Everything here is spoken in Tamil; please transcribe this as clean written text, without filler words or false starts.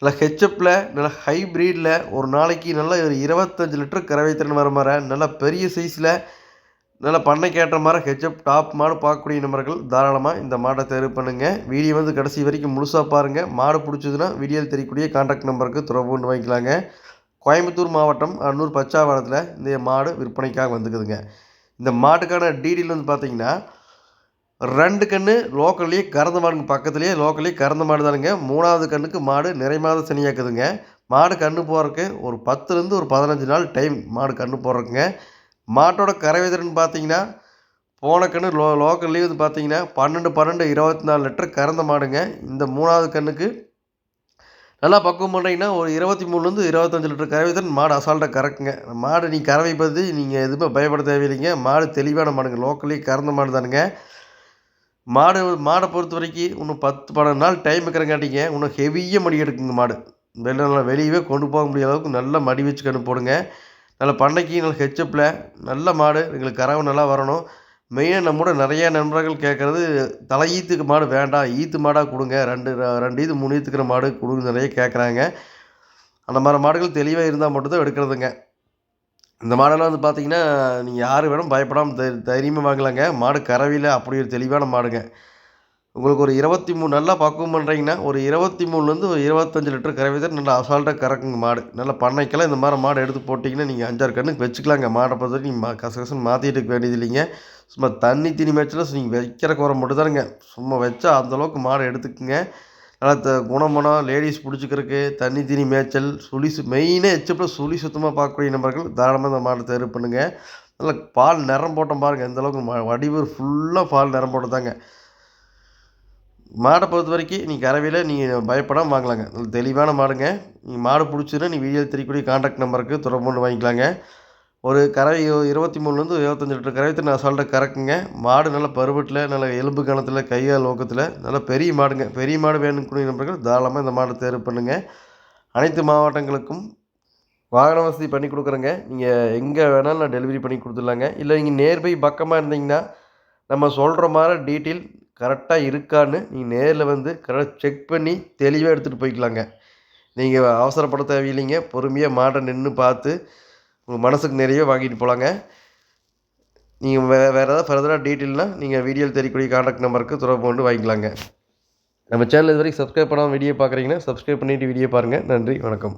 நல்லா ஹெச்எப்பில் நல்லா ஹை ப்ரீடில் ஒரு நாளைக்கு நல்லா ஒரு 25 லிட்டர் கறவை திறன் வர மாதிரி நல்லா பெரிய சைஸில் நல்லா பண்ணைக்கு ஏற்ற மாதிரி ஹெச்எப் டாப் மாடு பார்க்கக்கூடிய நபர்கள் தாராளமாக இந்த மாடை தேர்வு பண்ணுங்கள். வீடியோ வந்து கடைசி வரைக்கும் முழுசாக பாருங்கள். மாடு பிடிச்சதுன்னா வீடியோவில் தெரியக்கூடிய கான்டாக்ட் நம்பருக்கு தொடர்பு கொண்டு வாங்கிக்கலாங்க. கோயம்புத்தூர் மாவட்டம் அன்னூர் பச்சாவரத்தில் இந்த மாடு விற்பனைக்காக வந்துக்குதுங்க. இந்த மாட்டுக்கான டீடெயில் வந்து பார்த்திங்கன்னா 2 கன்று லோக்கல்லையே கறந்த மாடுங்க, பக்கத்துலேயே லோக்கல்லையே கறந்த மாடு தானுங்க. 3வது கன்றுக்கு மாடு நிறைமாத சனியாக்குதுங்க. மாடு கன்று போடுறதுக்கு ஒரு 10லேருந்து ஒரு 15 நாள் டைம் மாடு கன்று போடுறதுக்குங்க. மாட்டோட கறவை திறன் பார்த்தீங்கன்னா போன கன்று லோக்கல்லேயே வந்து பார்த்தீங்கன்னா 12 24 லிட்டர் கறந்த மாடுங்க. இந்த 3வது கன்றுக்கு நல்லா பக்குவம் பண்ணுறீங்கன்னா ஒரு 23லேருந்து 25 லிட்டர் கறவை திறன் மாடு அசால்ட்டாக கறக்குங்க. மாடு நீங்கள் கறவை பற்றி நீங்கள் எதுவுமே பயப்பட தேவையில்லைங்க. மாடு தெளிவான மாடுங்க, லோக்கல்லேயே கறந்த மாடு தானுங்க. மாடை பொறுத்த வரைக்கும் இன்னும் 10-12 நாள் டைம் இருக்கிறங்காட்டிங்க இன்னும் ஹெவியாக மடி எடுக்குங்க மாடு. வெளியவே கொண்டு போக முடியாத அளவுக்கு நல்லா மடி வச்சு கன்று போடுங்க. நல்லா பண்ணைக்கு நல்லா ஹெச்எப்பில் நல்ல மாடு எங்களுக்கு கறவை நல்லா வரணும். மெயினாக நம்மோட நிறையா நண்பர்கள் கேட்குறது தலை ஈத்துக்கு மாடு வேண்டாம், ஈத்து மாடாக கொடுங்க, 2 ஈத்து 3 ஈத்துக்கிற மாடு கொடுங்க நிறைய கேட்குறாங்க. அந்த மாதிரி மாடுகள் தெளிவாக இருந்தால் மட்டும்தான் எடுக்கிறதுங்க. இந்த மாடெல்லாம் வந்து பார்த்தீங்கன்னா நீங்கள் யார் வேணும் பயப்படாமல் தைரியமாக வாங்கலாங்க. மாடு கறவையில் அப்படி ஒரு தெளிவான மாடுங்க. உங்களுக்கு ஒரு 23 நல்லா பக்குவம் பண்ணுறீங்கன்னா ஒரு 23லேருந்து ஒரு 25 லிட்டர் கறவை தான் நல்லா அசால்ட்டாக கறக்குங்க மாடு. நல்லா பண்ணைக்கெல்லாம் இந்த மாதிரி மாடு எடுத்து போட்டிங்கன்னா நீங்கள் 5-6 கன்றுக்கு வச்சுக்கலாங்க. மாடை பொறுத்த வரைக்கும் நீங்கள் கசகசன்னு மாற்றிட்டு இருக்க வேண்டியது இல்லைங்க. சும்மா தண்ணி தீனி மேய்ச்சலாம் நீங்கள் வைக்கிற குறை மட்டும் தானுங்க. சும்மா வச்சா அந்தளவுக்கு மாடை எடுத்துக்குங்க. நல்லா குணமனம் லேடிஸ் பிடிச்சிக்கிறதுக்கு தண்ணி தீனி மேய்ச்சல் மெயினாக எச்சப்பில் சுழி சுத்தமாக பார்க்கக்கூடிய நபர்கள் தாராளமாக இந்த மாடை தேர்வு பண்ணுங்கள். நல்லா பால் நிறம் போட்டோம் பாருங்கள், எந்தளவுக்கு வடிவு ஃபுல்லாக பால் நிறம் போட்டதாங்க. மாடை பொறுத்த வரைக்கும் நீங்கள் கறவையில் நீங்கள் பயப்படாமல் வாங்கலாங்க. நல்ல தெளிவான மாடுங்க. நீங்கள் மாடு பிடிச்சதுன்னா நீங்கள் வீடியோ தெரியக்கூடிய கான்டாக்ட் நம்பருக்கு தொடர்பு கொண்டு வாங்கிக்கலாங்க. ஒரு கறவை 23லேருந்து 25 லிட்டர் கறவை நான் அசால்ட்டாக கறக்குங்க. மாடு நல்ல பருவத்தில் நல்ல எலும்பு கணத்தில் கையால் நோக்கத்தில் நல்ல பெரிய மாடுங்க. பெரிய மாடு வேணுக்கூடிய நபர்கள் தாராளமாக இந்த மாடை தேர்வு பண்ணுங்கள். அனைத்து மாவட்டங்களுக்கும் வாகன வசதி பண்ணி கொடுக்குறேங்க. நீங்கள் எங்கே வேணாலும் நான் டெலிவரி பண்ணி கொடுத்துடலாங்க. இல்லை நீங்கள் நியர்பை பக்கமாக இருந்தீங்கன்னா நம்ம சொல்கிற மாதிரி டீட்டெயில் கரெக்டாக இருக்கான்னு நீங்கள் நேரில் வந்து கரெக்டாக செக் பண்ணி தெளிவாக எடுத்துகிட்டு போய்க்கலாங்க. நீங்கள் அவசரப்பட தேவையில்லைங்க. பொறுமையாக மாடை நின்று பார்த்து உங்கள் மனசுக்கு நிறைய வாங்கிட்டு போகலாங்க. நீங்கள் வேறு ஏதாவது ஃபர்தராக டீட்டெயில்னால் நீங்கள் வீடியோவில் தெரியக்கூடிய கான்டாக்ட் நம்பருக்கு தொடர்பு கொண்டு வாங்கிக்கலாங்க. நம்ம சேனல் இது வரைக்கும் சப்ஸ்கிரைப் பண்ணாமல் வீடியோ பார்க்குறீங்கன்னா சப்ஸ்கிரைப் பண்ணிவிட்டு வீடியோ பாருங்கள். நன்றி, வணக்கம்.